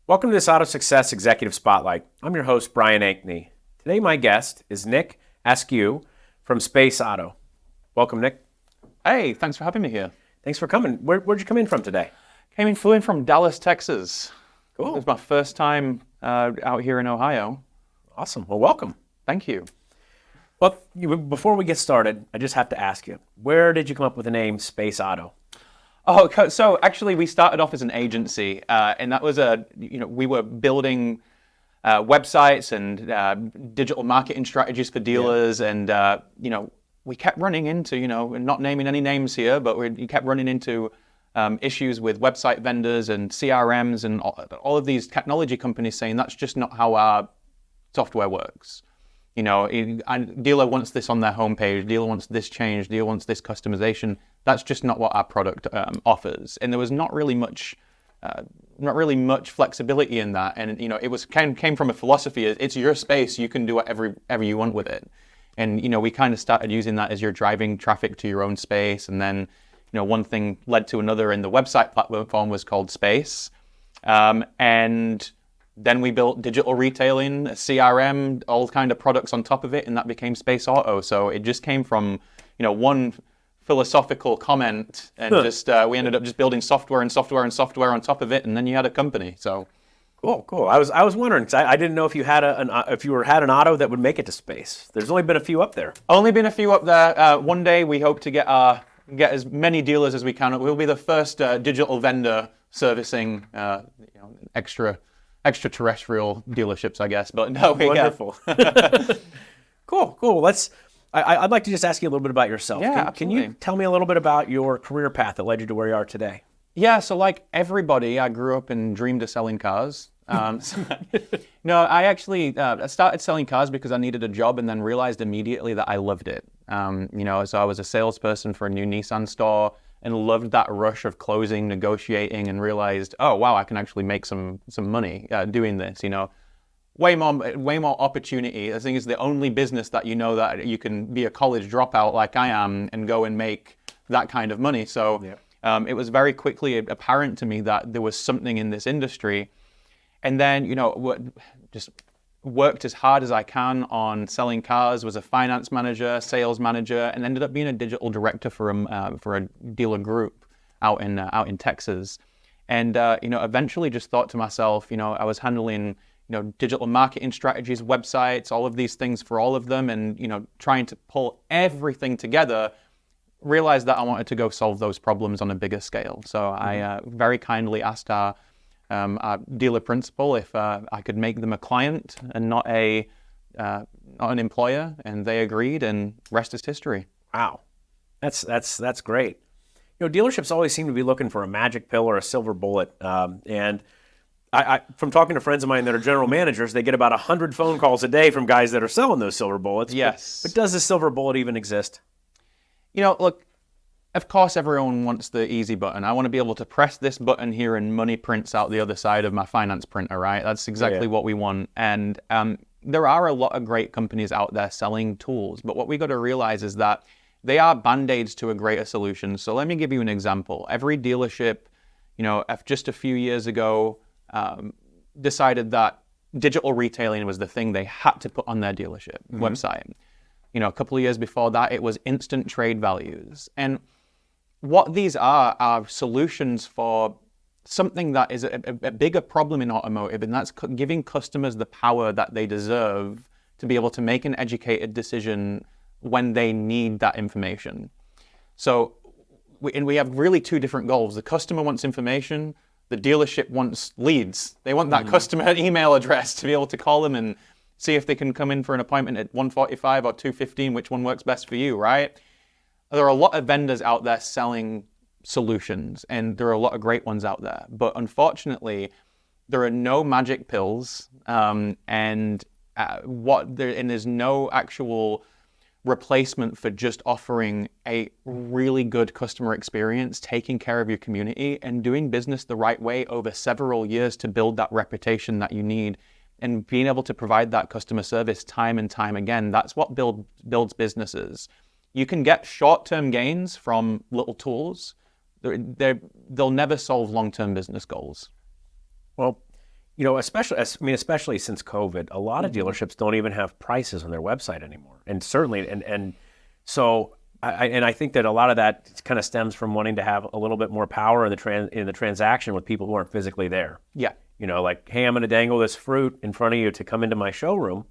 Welcome to this AutoSuccess Executive Spotlight. I'm your host, Brian Ankney. Today my guest is Nick Askew from Space.Auto. Welcome, Nick. Hey, thanks for having me here. Thanks for coming. Where'd you come in from today? Flew in from Dallas, Texas. Cool. It was my first time out here in Ohio. Awesome. Well, welcome. Thank you. Well, before we get started, I just have to ask you, where did you come up with the name Space.Auto? Oh, so actually we started off as an agency, and that was we were building websites and digital marketing strategies for dealers, and we kept running into, not naming any names here, but we kept running into issues with website vendors and CRMs and all of these technology companies saying that's just not how our software works. Dealer wants this on their homepage, dealer wants this change, dealer wants this customization. That's just not what our product offers. And there was not really much flexibility in that. And it came from a philosophy: it's your space, you can do whatever you want with it. And we kind of started using that as you're driving traffic to your own space. And then one thing led to another, and the website platform was called Space. And then we built digital retailing, CRM, all kind of products on top of it, and that became Space.Auto. So it just came from, one philosophical comment, and we ended up just building software and software and software on top of it, and then you had a company. So cool. I was wondering, because I didn't know if you had an auto that would make it to space. There's only been a few up there. Only been a few up there. One day we hope to get as many dealers as we can. We'll be the first digital vendor servicing extraterrestrial dealerships, I guess. But no, wonderful. Cool. I'd like to just ask you a little bit about yourself. Yeah, can you tell me a little bit about your career path that led you to where you are today? Yeah, so like everybody, I grew up and dreamed of selling cars. No, I actually I started selling cars because I needed a job, and then realized immediately that I loved it. So I was a salesperson for a new Nissan store and loved that rush of closing, negotiating, and realized, oh wow, I can actually make some money doing this. Way more opportunity. I think it's the only business that that you can be a college dropout like I am and go and make that kind of money. So it was very quickly apparent to me that there was something in this industry. And then, just worked as hard as I can on selling cars, was a finance manager, sales manager, and ended up being a digital director for a dealer group out in Texas. And, eventually just thought to myself, I was handling, digital marketing strategies, websites, all of these things for all of them, and, trying to pull everything together, realized that I wanted to go solve those problems on a bigger scale. So I very kindly asked our dealer principal if I could make them a client and not an employer, and they agreed, and rest is history. Wow, that's great. Dealerships always seem to be looking for a magic pill or a silver bullet, and I from talking to friends of mine that are general managers, they get about 100 phone calls a day from guys that are selling those silver bullets. Yes, but does the silver bullet even exist? Look. Of course, everyone wants the easy button. I want to be able to press this button here and money prints out the other side of my finance printer, right? That's exactly what we want. And there are a lot of great companies out there selling tools, but what we got to realize is that they are band-aids to a greater solution. So let me give you an example. Every dealership, just a few years ago, decided that digital retailing was the thing they had to put on their dealership website. A couple of years before that, it was instant trade values. And what these are solutions for something that is a bigger problem in automotive, and that's giving customers the power that they deserve to be able to make an educated decision when they need that information. So we have really two different goals. The customer wants information, the dealership wants leads. They want that customer email address to be able to call them and see if they can come in for an appointment at 1:45 or 2:15, which one works best for you, right? There are a lot of vendors out there selling solutions, and there are a lot of great ones out there. But unfortunately, there are no magic pills, and there's no actual replacement for just offering a really good customer experience, taking care of your community, and doing business the right way over several years to build that reputation that you need, and being able to provide that customer service time and time again. That's what builds businesses. You can get short-term gains from little tools. They'll never solve long-term business goals. Well, especially since COVID, a lot of dealerships don't even have prices on their website anymore, and certainly, and so I think that a lot of that kind of stems from wanting to have a little bit more power in the transaction with people who aren't physically there. Yeah. Like, hey, I'm going to dangle this fruit in front of you to come into my showroom.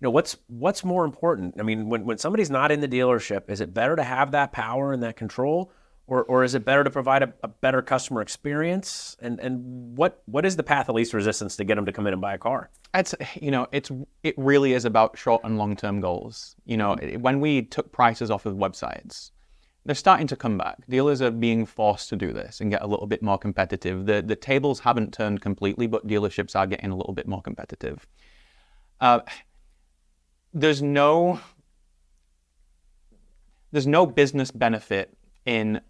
What's more important? I mean, when somebody's not in the dealership, is it better to have that power and that control, or is it better to provide a better customer experience? And what is the path of least resistance to get them to come in and buy a car? It really is about short and long-term goals. When we took prices off of websites, they're starting to come back. Dealers are being forced to do this and get a little bit more competitive. The tables haven't turned completely, but dealerships are getting a little bit more competitive. There's no business benefit in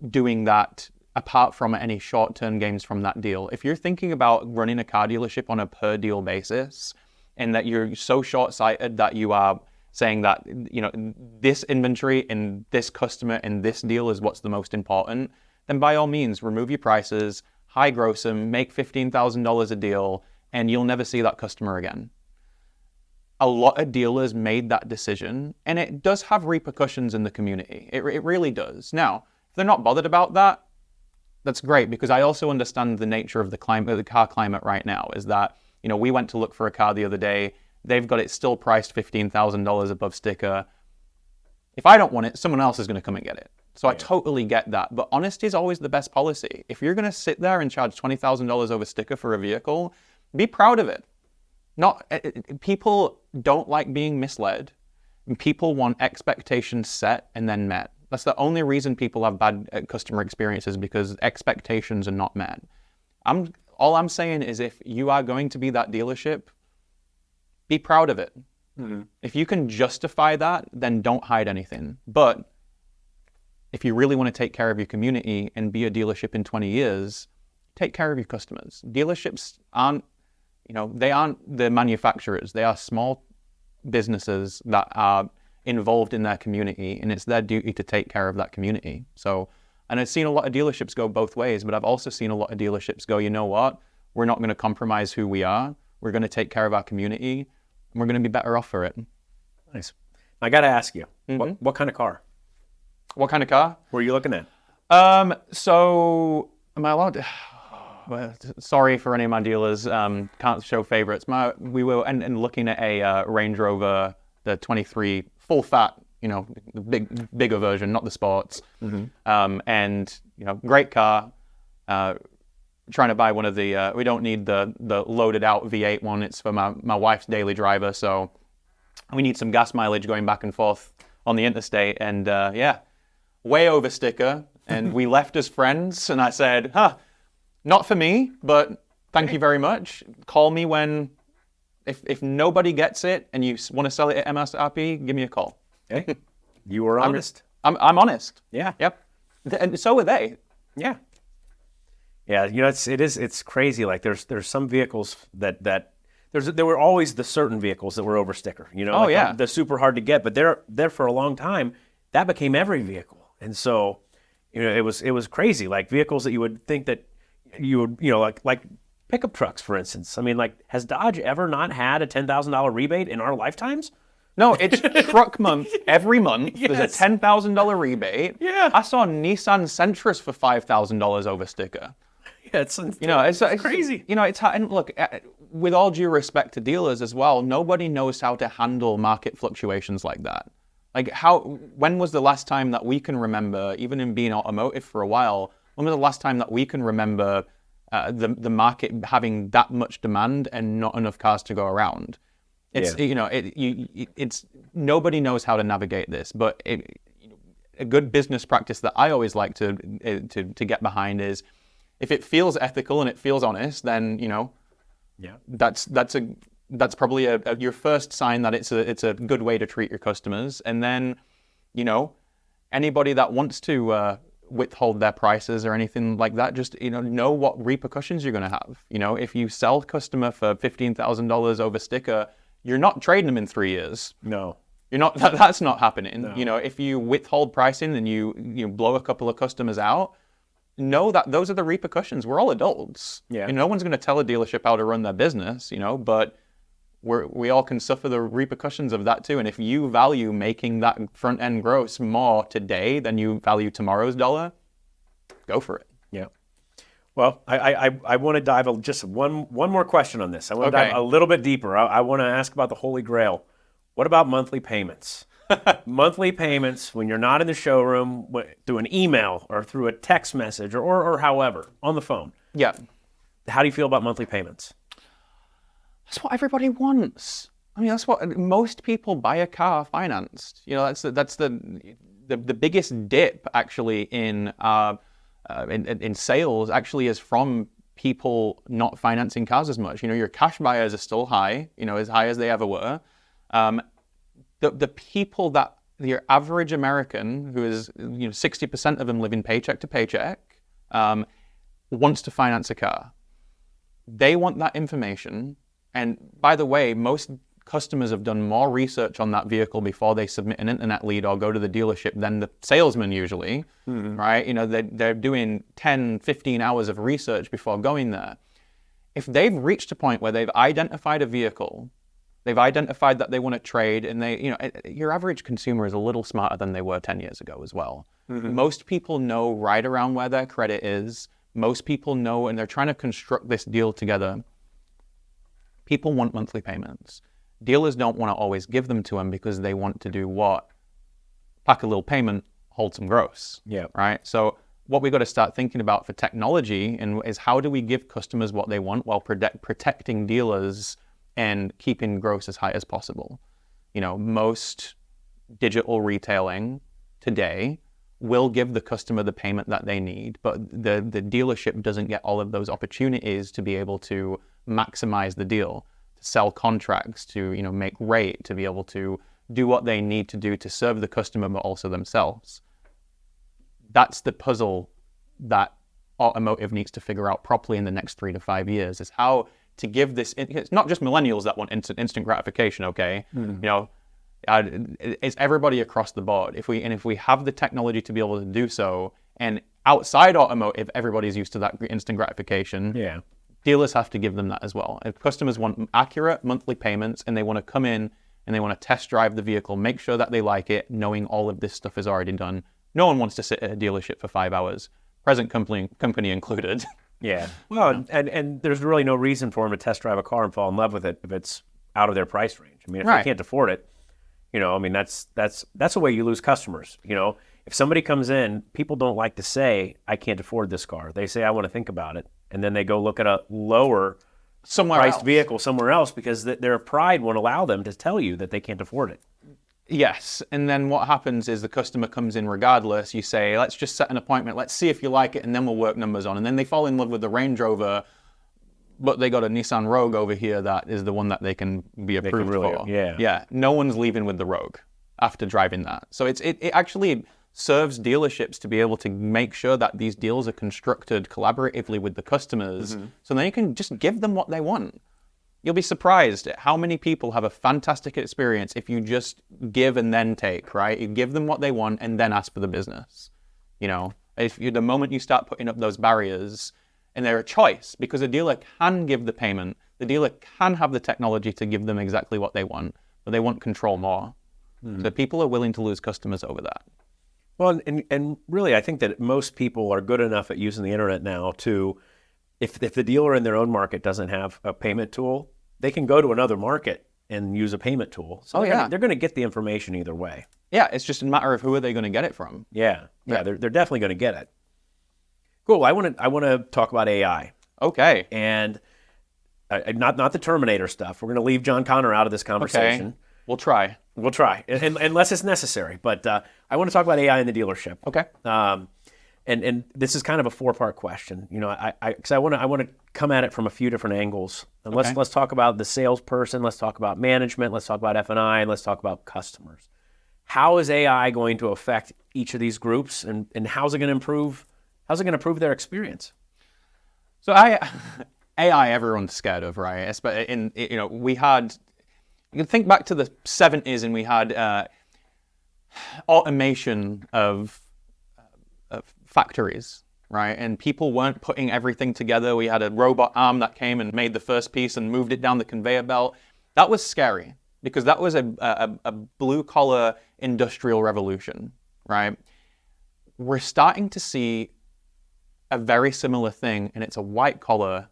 doing that apart from any short-term gains from that deal. If you're thinking about running a car dealership on a per deal basis, and that you're so short-sighted that you are saying that this inventory and this customer and this deal is what's the most important, then by all means remove your prices, high gross them, make $15,000 a deal, and you'll never see that customer again. A lot of dealers made that decision, and it does have repercussions in the community. It really does. Now, if they're not bothered about that, that's great, because I also understand the nature of the car climate right now is that, we went to look for a car the other day. They've got it still priced $15,000 above sticker. If I don't want it, someone else is going to come and get it. So I totally get that. But honesty is always the best policy. If you're going to sit there and charge $20,000 over sticker for a vehicle, be proud of it. People don't like being misled. People want expectations set and then met. That's the only reason people have bad customer experiences, because expectations are not met. All I'm saying is, if you are going to be that dealership, be proud of it. Mm-hmm. If you can justify that, then don't hide anything. But if you really want to take care of your community and be a dealership in 20 years, take care of your customers. Dealerships aren't the manufacturers. They are small businesses that are involved in their community, and it's their duty to take care of that community. So, and I've seen a lot of dealerships go both ways, but I've also seen a lot of dealerships go, you know what? We're not going to compromise who we are. We're going to take care of our community, and we're going to be better off for it. Nice. I got to ask you, what kind of car? What kind of car? What are you looking at? So, am I allowed to? Well, sorry for any of my dealers. Can't show favorites. We were looking at a Range Rover, the 23 full fat, the bigger version, not the sports. Mm-hmm. And great car. Trying to buy one of the. We don't need the loaded out V8 one. It's for my wife's daily driver, so we need some gas mileage going back and forth on the interstate. And way over sticker. And we left as friends. And I said, not for me, but thank you very much. Call me when, if nobody gets it and you want to sell it at MSRP, give me a call. Hey, you were honest. I'm honest. Yeah. Yep. And so are they. Yeah. Yeah. It's crazy. Like there's some vehicles that there were always the certain vehicles that were over sticker. They're super hard to get, but they're for a long time. That became every vehicle, and so it was crazy. Like vehicles that you would think that you would like pickup trucks, for instance. I mean, like, has Dodge ever not had a $10,000 rebate in our lifetimes? No, it's truck month every month. Yes. There's a $10,000 rebate. Yeah. I saw Nissan Sentras for $5,000 over sticker. Yeah, it's crazy. It's hard. And look, with all due respect to dealers as well, nobody knows how to handle market fluctuations like that. Like when was the last time that we can remember, even in being automotive for a while, when was the last time that we can remember the market having that much demand and not enough cars to go around? It's nobody knows how to navigate this. But a good business practice that I always like to get behind is, if it feels ethical and it feels honest, then that's probably your first sign that it's a good way to treat your customers. And then anybody that wants to withhold their prices or anything like that, just know what repercussions you're going to have. If you sell customer for $15,000 over sticker, you're not trading them in 3 years. No, you're not. That's not happening. No. If you withhold pricing and you blow a couple of customers out, know that those are the repercussions. We're all adults. Yeah. And no one's going to tell a dealership how to run their business, but we all can suffer the repercussions of that too. And if you value making that front end gross more today than you value tomorrow's dollar, go for it. Yeah. Well, I want to dive just one more question on this. I want to dive a little bit deeper. I want to ask about the Holy Grail. What about monthly payments? Monthly payments when you're not in the showroom, through an email or through a text message or however, on the phone. Yeah. How do you feel about monthly payments? That's what everybody wants. I mean, that's what most people buy a car financed. That's the biggest dip actually in sales actually is from people not financing cars as much. Your cash buyers are still high, as high as they ever were. The people that your average American, who is 60% of them living paycheck to paycheck, wants to finance a car. They want that information. And by the way, most customers have done more research on that vehicle before they submit an internet lead or go to the dealership than the salesman usually, right? They're doing 10, 15 hours of research before going there. If they've reached a point where they've identified a vehicle, they've identified that they want to trade, and your average consumer is a little smarter than they were 10 years ago as well. Most people know right around where their credit is. Most people know, and they're trying to construct this deal together. People want monthly payments. Dealers don't want to always give them to them because they want to do what? Pack a little payment, hold some gross. Yeah. Right? So what we've got to start thinking about for technology is how do we give customers what they want while protecting dealers and keeping gross as high as possible. Most digital retailing today will give the customer the payment that they need, but the dealership doesn't get all of those opportunities to be able to maximize the deal, to sell contracts, to make rate, to be able to do what they need to do to serve the customer, but also themselves. That's the puzzle that automotive needs to figure out properly in the next 3 to 5 years, is how to give this. It's not just millennials that want instant gratification, okay? It's everybody across the board. If we have the technology to be able to do so, and outside automotive, everybody's used to that instant gratification. Yeah. Dealers have to give them that as well. If customers want accurate monthly payments and they want to come in and they want to test drive the vehicle, make sure that they like it, knowing all of this stuff is already done. No one wants to sit at a dealership for 5 hours, present company included. Yeah. Well, and there's really no reason for them to test drive a car and fall in love with it if it's out of their price range. I mean, if they can't afford it, that's the way you lose customers. If somebody comes in, people don't like to say, I can't afford this car. They say, I want to think about it. And then they go look at a lower priced vehicle somewhere else because their pride won't allow them to tell you that they can't afford it. Yes, and then what happens is the customer comes in regardless. You say, let's just set an appointment. Let's see if you like it, and then we'll work numbers on. And then they fall in love with the Range Rover, but they got a Nissan Rogue over here that is the one that they can be approved for. Yeah. No one's leaving with the Rogue after driving that. So it actually serves dealerships to be able to make sure that these deals are constructed collaboratively with the customers, so then you can just give them what they want. You'll be surprised at how many people have a fantastic experience if you just give and then take, right? You give them what they want and then ask for the business. The moment you start putting up those barriers, and they're a choice, because a dealer can give the payment, the dealer can have the technology to give them exactly what they want, but they want control more. So people are willing to lose customers over that. Well, and really, I think that most people are good enough at using the internet now to, if the dealer in their own market doesn't have a payment tool, they can go to another market and use a payment tool. So they're going to get the information either way. Yeah, it's just a matter of who are they going to get it from. Yeah, they're definitely going to get it. Cool. I want to talk about AI. Okay. And not the Terminator stuff. We're going to leave John Connor out of this conversation. Okay. We'll try. Unless it's necessary. But I want to talk about AI in the dealership. Okay. And this is kind of a 4-part question. Because I want to come at it from a few different angles. And let's talk about the salesperson. Let's talk about management. Let's talk about F&I. And let's talk about customers. How is AI going to affect each of these groups, and how's it going to improve? How's it going to improve their experience? So AI, everyone's scared of, right? But we had. You can think back to the 70s, and we had automation of factories, right? And people weren't putting everything together. We had a robot arm that came and made the first piece and moved it down the conveyor belt. That was scary because that was a blue-collar industrial revolution, right? We're starting to see a very similar thing, and it's a white-collar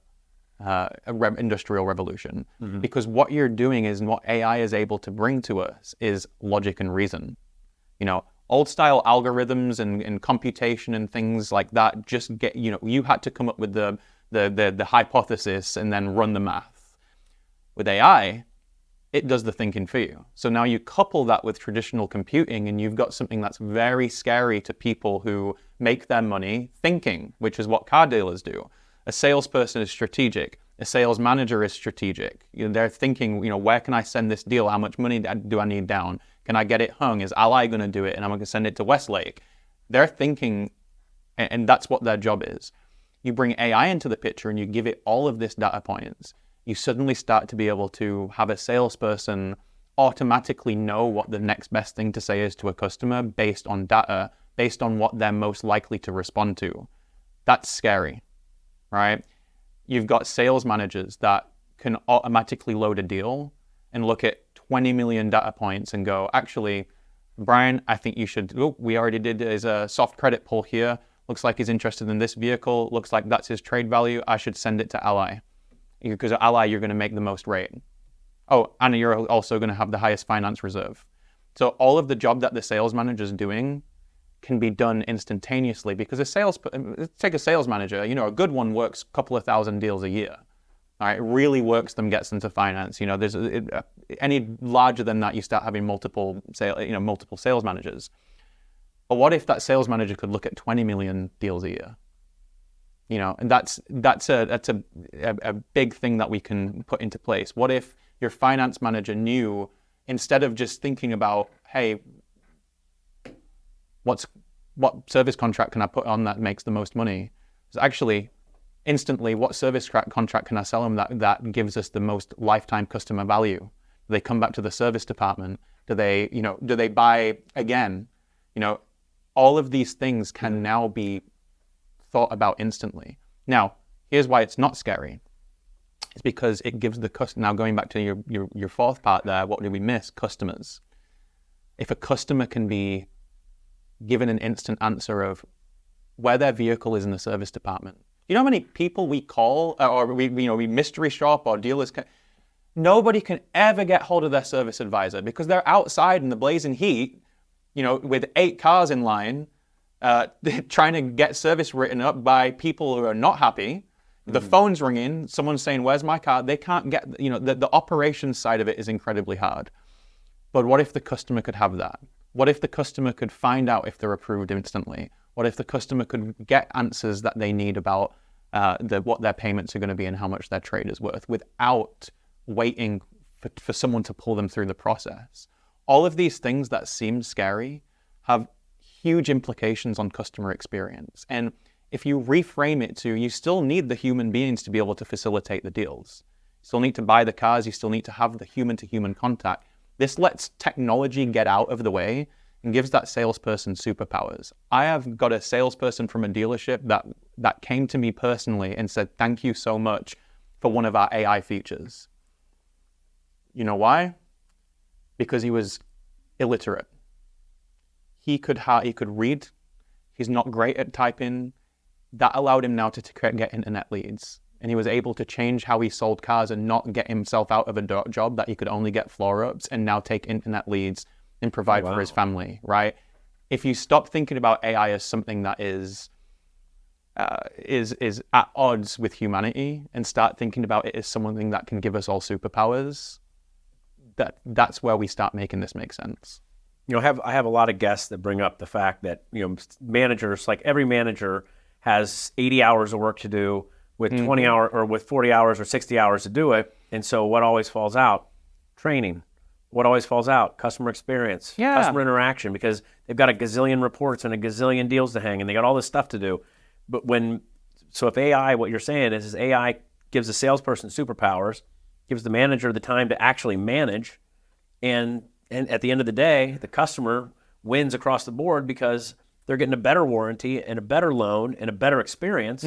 industrial revolution. Because what you're doing is, and what AI is able to bring to us is logic and reason. Old-style algorithms and computation and things like that just get, you had to come up with the hypothesis and then run the math. With AI, it does the thinking for you. So now you couple that with traditional computing and you've got something that's very scary to people who make their money thinking, which is what car dealers do. A salesperson is strategic. A sales manager is strategic. They're thinking, where can I send this deal? How much money do I need down? Can I get it hung? Is Ally going to do it? And I'm going to send it to Westlake. They're thinking, and that's what their job is. You bring AI into the picture and you give it all of this data points. You suddenly start to be able to have a salesperson automatically know what the next best thing to say is to a customer based on data, based on what they're most likely to respond to. That's scary, right? You've got sales managers that can automatically load a deal and look at 20 million data points and go, actually, Brian, I think you should, we already did his soft credit pull here. Looks like he's interested in this vehicle. Looks like that's his trade value. I should send it to Ally. Because at Ally, you're going to make the most rate. Oh, and you're also going to have the highest finance reserve. So all of the job that the sales manager is doing can be done instantaneously because take a sales manager, a good one works a couple of thousand deals a year. All right, it really works them, gets them to finance. There's any larger than that, you start having multiple sales managers. But what if that sales manager could look at 20 million deals a year? And that's a big thing that we can put into place. What if your finance manager knew, instead of just thinking about, hey, what service contract can I put on that makes the most money? It's actually instantly, what service contract can I sell them that gives us the most lifetime customer value? Do they come back to the service department? Do they buy again? All of these things can now be thought about instantly. Now, here's why it's not scary. It's because it gives the customer, now going back to your fourth part there, what did we miss? Customers. If a customer can be given an instant answer of where their vehicle is in the service department. You know how many people we call or we mystery shop or dealers nobody can ever get hold of their service advisor because they're outside in the blazing heat, with 8 cars in line, trying to get service written up by people who are not happy. The phone's ringing, someone's saying, where's my car? They can't get, the operations side of it is incredibly hard. But what if the customer could have that? What if the customer could find out if they're approved instantly? What if the customer could get answers that they need about what their payments are going to be and how much their trade is worth without waiting for someone to pull them through the process? All of these things that seem scary have huge implications on customer experience. And if you reframe it to, you still need the human beings to be able to facilitate the deals. You still need to buy the cars. You still need to have the human-to-human contact. This lets technology get out of the way and gives that salesperson superpowers. I have got a salesperson from a dealership that came to me personally and said, thank you so much for one of our AI features. You know why? Because he was illiterate. He could read. He's not great at typing. That allowed him now to get internet leads. And he was able to change how he sold cars and not get himself out of a job that he could only get floor ups and now take internet leads and provide for his family, right? If you stop thinking about AI as something that is at odds with humanity and start thinking about it as something that can give us all superpowers, that's where we start making this make sense. I have a lot of guests that bring up the fact that managers, like every manager, has 80 hours of work to do with 20 hours or with 40 hours or 60 hours to do it, and so what always falls out? Training. What always falls out? Customer experience, customer interaction, because they've got a gazillion reports and a gazillion deals to hang, and they got all this stuff to do. But if AI, what you're saying is AI gives the salesperson superpowers, gives the manager the time to actually manage, and at the end of the day, the customer wins across the board because they're getting a better warranty and a better loan and a better experience.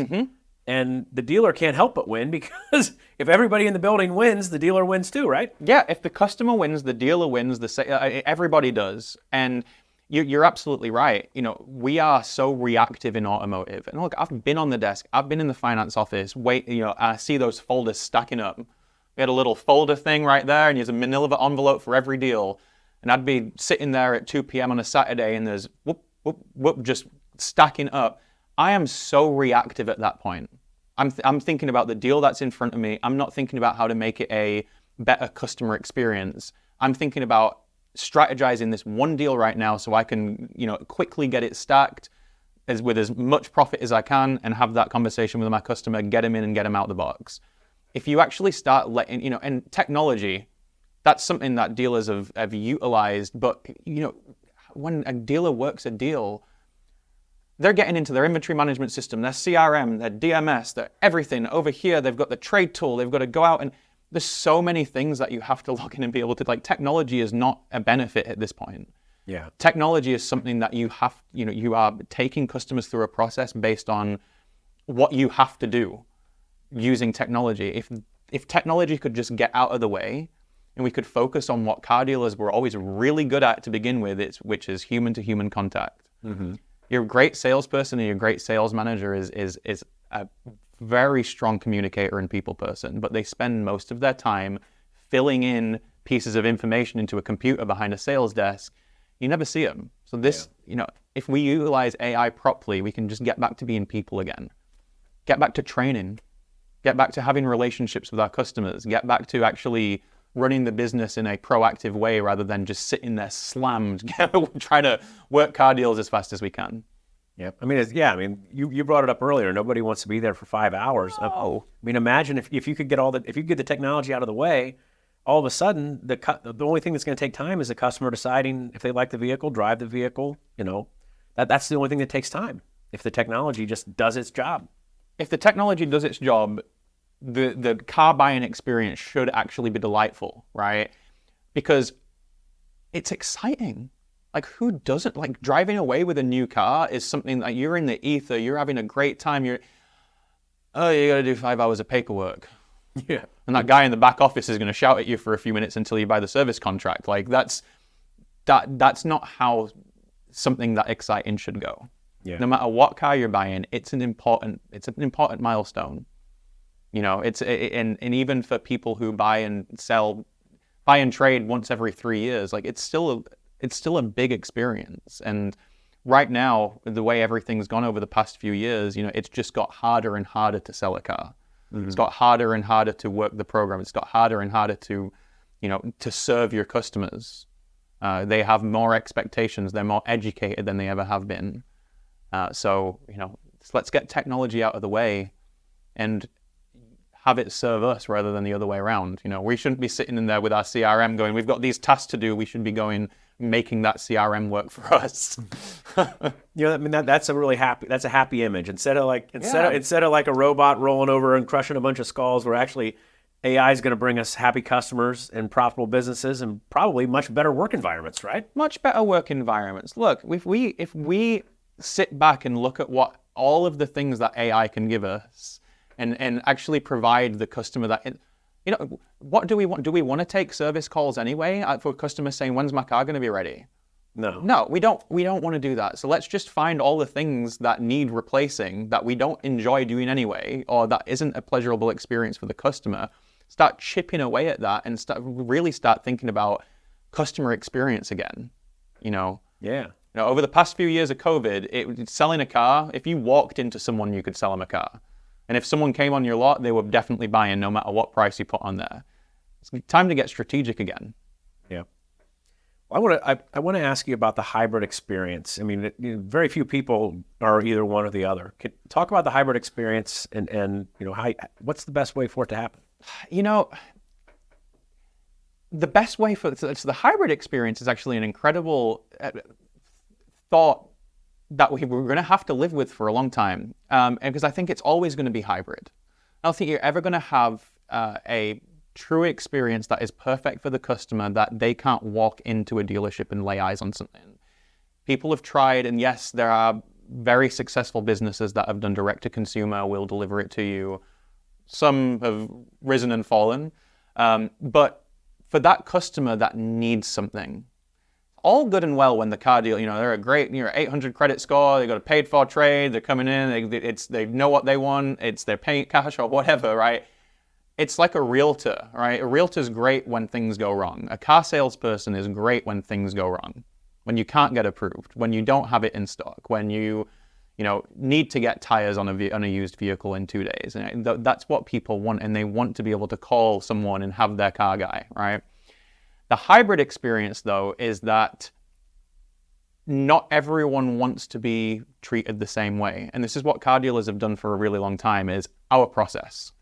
And the dealer can't help but win, because if everybody in the building wins, the dealer wins too, right? Yeah, if the customer wins, the dealer wins, everybody does. And you're absolutely right. You know, we are so reactive in automotive. And look, I've been on the desk, I've been in the finance office, I see those folders stacking up. We had a little folder thing right there, and there's a manila envelope for every deal. And I'd be sitting there at 2 p.m. on a Saturday, and there's whoop, whoop, whoop, just stacking up. I am so reactive at that point. I'm thinking about the deal that's in front of me. I'm not thinking about how to make it a better customer experience. I'm thinking about strategizing this one deal right now so I can, quickly get it stacked with as much profit as I can, and have that conversation with my customer, get him in and get him out the box. If you actually start letting, and technology, that's something that dealers have utilized, but, when a dealer works a deal, they're getting into their inventory management system, their CRM, their DMS, their everything. Over here, they've got the trade tool. They've got to go out, and there's so many things that you have to log in and be able to, technology is not a benefit at this point. Yeah. Technology is something that you are taking customers through a process based on what you have to do using technology. If technology could just get out of the way, and we could focus on what car dealers were always really good at to begin with, which is human-to-human contact. Your great salesperson and your great sales manager is a very strong communicator and people person, but they spend most of their time filling in pieces of information into a computer behind a sales desk. You never see them. So this, if we utilize AI properly, we can just get back to being people again. Get back to training. Get back to having relationships with our customers. Get back to actually running the business in a proactive way rather than just sitting there slammed, trying to work car deals as fast as we can. Yeah, I mean, you brought it up earlier. Nobody wants to be there for 5 hours. No. I mean, imagine if you could get the technology out of the way, all of a sudden the only thing that's going to take time is the customer deciding if they like the vehicle, drive the vehicle. That's the only thing that takes time. If the technology just does its job. If the technology does its job, the car buying experience should actually be delightful, right? Because it's exciting. Who doesn't? Driving away with a new car is something that you're in the ether, you're having a great time, you got to do 5 hours of paperwork. Yeah. And that guy in the back office is going to shout at you for a few minutes until you buy the service contract. That's not how something that exciting should go. Yeah. No matter what car you're buying, it's an important milestone. And even for people who buy and trade once every 3 years, it's still a big experience. And right now, the way everything's gone over the past few years, it's just got harder and harder to sell a car. It's got harder and harder to work the program. It's got harder and harder to serve your customers. They have more expectations. They're more educated than they ever have been. So let's get technology out of the way and have it serve us rather than the other way around. We shouldn't be sitting in there with our CRM going, we've got these tasks to do. We should be making that CRM work for us. That's a happy image. Instead of like a robot rolling over and crushing a bunch of skulls, we're actually, AI is going to bring us happy customers and profitable businesses and probably much better work environments, right? Much better work environments. Look, if we sit back and look at what all of the things that AI can give us, and actually provide the customer that, what do we want? Do we want to take service calls anyway for customers saying, when's my car going to be ready? No, we don't want to do that. So let's just find all the things that need replacing that we don't enjoy doing anyway, or that isn't a pleasurable experience for the customer. Start chipping away at that and really start thinking about customer experience again. Yeah. Over the past few years of COVID, selling a car, if you walked into someone, you could sell them a car. And if someone came on your lot, they were definitely buying no matter what price you put on there. It's time to get strategic again. Yeah. I want to ask you about the hybrid experience. I mean, very few people are either one or the other. Talk about the hybrid experience and what's the best way for it to happen? The best way for the hybrid experience is actually an incredible thought that we're going to have to live with for a long time, and because I think it's always going to be hybrid. I don't think you're ever going to have a true experience that is perfect for the customer, that they can't walk into a dealership and lay eyes on something. People have tried, and yes, there are very successful businesses that have done direct to consumer, will deliver it to you. Some have risen and fallen. But for that customer that needs something, all good and well when the car deal, they're a great, 800 credit score, they got a paid for trade, they're coming in, they know what they want, they're paying cash or whatever, right? It's like a realtor, right? A realtor's great when things go wrong. A car salesperson is great when things go wrong. When you can't get approved, when you don't have it in stock, when you need to get tires on a used vehicle in 2 days. And that's what people want, and they want to be able to call someone and have their car guy, right? The hybrid experience, though, is that not everyone wants to be treated the same way. And this is what car dealers have done for a really long time, is our process.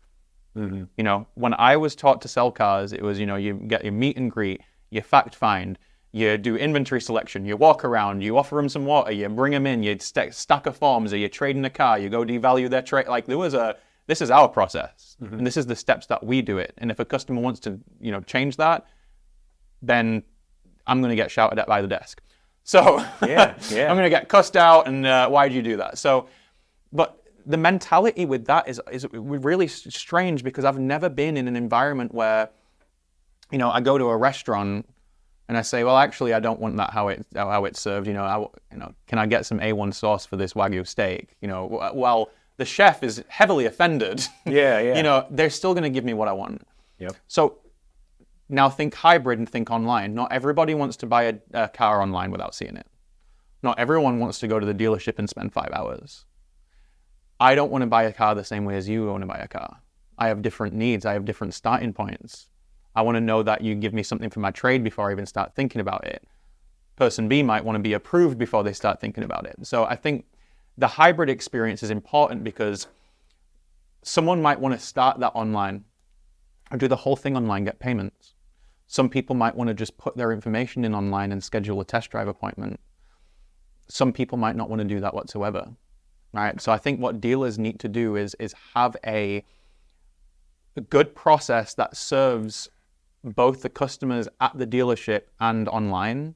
Mm-hmm. When I was taught to sell cars, it was, you get your meet and greet, you fact find, you do inventory selection, you walk around, you offer them some water, you bring them in, you stack of forms, or you trade in a car, you go devalue their trade. Like this is our process, mm-hmm. and this is the steps that we do it. And if a customer wants to, change that, then I'm going to get shouted at by the desk. So yeah. I'm going to get cussed out, and why did you do that? So, but the mentality with that is really strange, because I've never been in an environment where, I go to a restaurant and I say, well, actually, I don't want that how it's served. Can I get some A1 sauce for this Wagyu steak? Well, the chef is heavily offended. Yeah. They're still going to give me what I want. Yep. So now think hybrid and think online. Not everybody wants to buy a car online without seeing it. Not everyone wants to go to the dealership and spend 5 hours. I don't want to buy a car the same way as you want to buy a car. I have different needs. I have different starting points. I want to know that you give me something for my trade before I even start thinking about it. Person B might want to be approved before they start thinking about it. So I think the hybrid experience is important, because someone might want to start that online or do the whole thing online, get payments. Some people might want to just put their information in online and schedule a test drive appointment. Some people might not want to do that whatsoever. Right? So I think what dealers need to do is have a good process that serves both the customers at the dealership and online,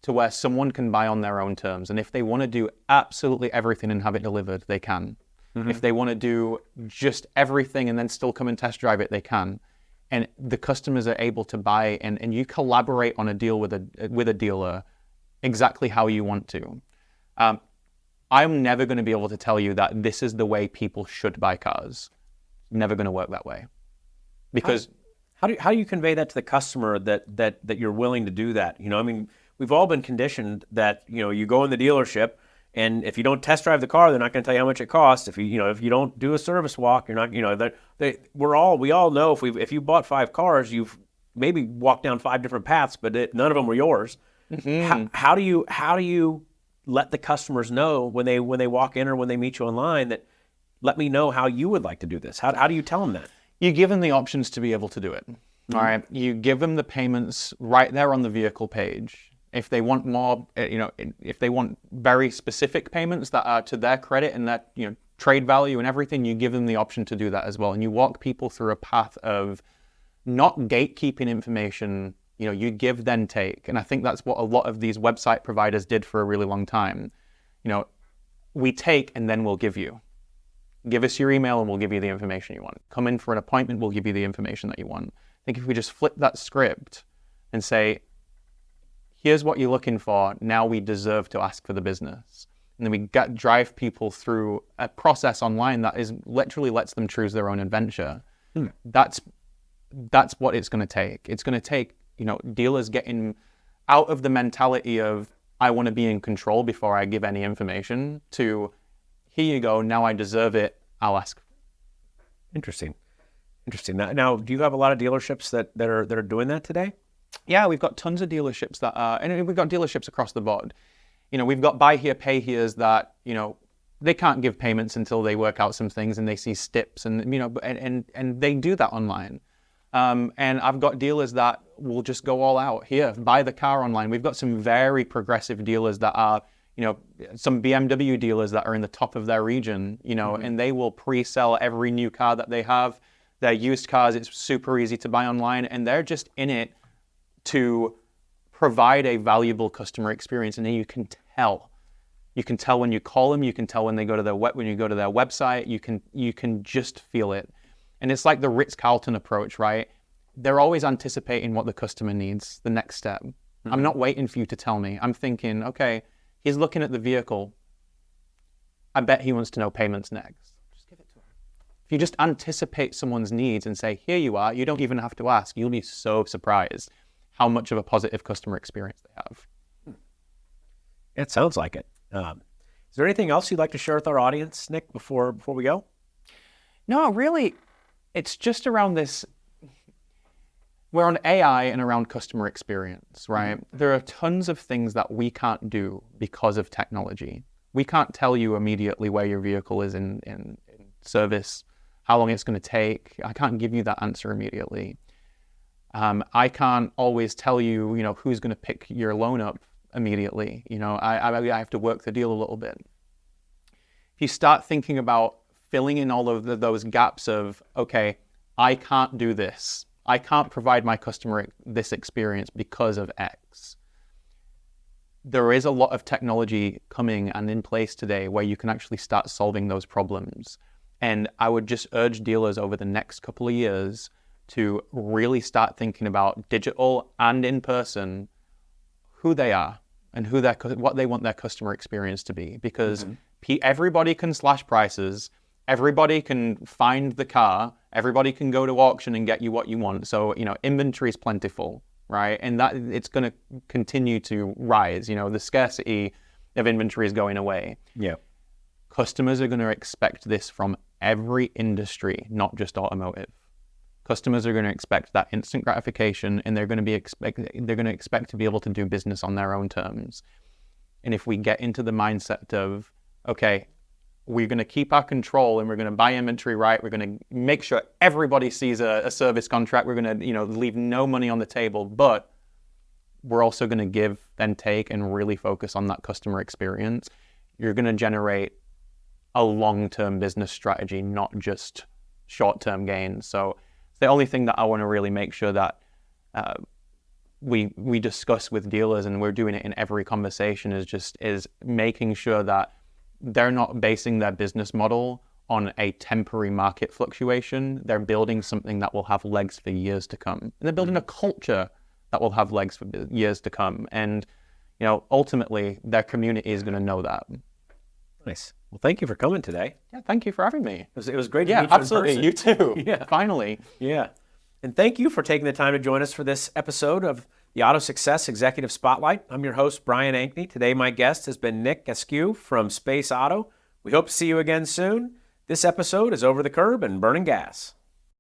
to where someone can buy on their own terms. And if they want to do absolutely everything and have it delivered, they can. Mm-hmm. If they want to do just everything and then still come and test drive it, they can. And the customers are able to buy, and you collaborate on a deal with a dealer exactly how you want to. I'm never going to be able to tell you that this is the way people should buy cars. Never going to work that way. Because how do you convey that to the customer that you're willing to do that? We've all been conditioned that, you go in the dealership, and if you don't test drive the car, they're not going to tell you how much it costs. If you don't do a service walk, you're not, we all know if you bought 5 cars, you've maybe walked down 5 different paths, but none of them were yours. Mm-hmm. How do you let the customers know when they walk in or when they meet you online that, let me know how you would like to do this? How do you tell them that? You give them the options to be able to do it. Mm-hmm. All right. You give them the payments right there on the vehicle page. If they want more, if they want very specific payments that are to their credit and that, trade value and everything, you give them the option to do that as well. And you walk people through a path of not gatekeeping information. You give, then take. And I think that's what a lot of these website providers did for a really long time. We take and then we'll give you. Give us your email and we'll give you the information you want. Come in for an appointment, we'll give you the information that you want. I think if we just flip that script and say, here's what you're looking for, now we deserve to ask for the business. And then we drive people through a process online that is literally lets them choose their own adventure. That's what it's going to take. It's going to take, dealers getting out of the mentality of, I want to be in control before I give any information, to, here you go, now I deserve it, I'll ask. Interesting. Now, do you have a lot of dealerships that are doing that today? Yeah, we've got tons of dealerships that are, and we've got dealerships across the board. We've got buy here, pay here's that, they can't give payments until they work out some things and they see steps, and and they do that online. And I've got dealers that will just go all out. Here, buy the car online. We've got some very progressive dealers that are, some BMW dealers that are in the top of their region, mm-hmm. and they will pre-sell every new car that they have. They're used cars. It's super easy to buy online, and they're just in it to provide a valuable customer experience. And then you can tell. You can tell when you call them. You can tell when they go to when you go to their website. You can just feel it. And it's like the Ritz-Carlton approach, right? They're always anticipating what the customer needs, the next step. Mm-hmm. I'm not waiting for you to tell me. I'm thinking, okay, he's looking at the vehicle. I bet he wants to know payments next. Just give it to him. If you just anticipate someone's needs and say, here you are, you don't even have to ask. You'll be so surprised how much of a positive customer experience they have. It sounds like it. Is there anything else you'd like to share with our audience, Nick, before we go? No, really, it's just around this. We're on AI and around customer experience, right? Mm-hmm. There are tons of things that we can't do because of technology. We can't tell you immediately where your vehicle is in service, how long it's going to take. I can't give you that answer immediately. I can't always tell you, who's going to pick your loan up immediately. I have to work the deal a little bit. If you start thinking about filling in all of those gaps of, okay, I can't do this. I can't provide my customer this experience because of X. There is a lot of technology coming and in place today where you can actually start solving those problems. And I would just urge dealers over the next couple of years to really start thinking about digital and in person, who they are and what they want their customer experience to be. Because everybody can slash prices, everybody can find the car, everybody can go to auction and get you what you want. So, inventory is plentiful, right? And that it's going to continue to rise. The scarcity of inventory is going away. Yeah. Customers are going to expect this from every industry, not just automotive. Customers are going to expect that instant gratification, and they're going to expect to be able to do business on their own terms. And if we get into the mindset of, okay, we're going to keep our control and we're going to buy inventory right, we're going to make sure everybody sees a service contract, we're going to leave no money on the table, but we're also going to give, then take, and really focus on that customer experience, you're going to generate a long-term business strategy, not just short-term gains. So the only thing that I want to really make sure that we discuss with dealers, and we're doing it in every conversation, is making sure that they're not basing their business model on a temporary market fluctuation. They're building something that will have legs for years to come. And they're building a culture that will have legs for years to come. And, ultimately, their community is going to know that. Nice. Well, thank you for coming today. Yeah, thank you for having me. It was great to meet you absolutely. in person. You too. Yeah. Finally. Yeah. And thank you for taking the time to join us for this episode of the AutoSuccess Executive Spotlight. I'm your host, Brian Ankney. Today, my guest has been Nick Askew from Space.Auto. We hope to see you again soon. This episode is Over the Curb and Burning Gas.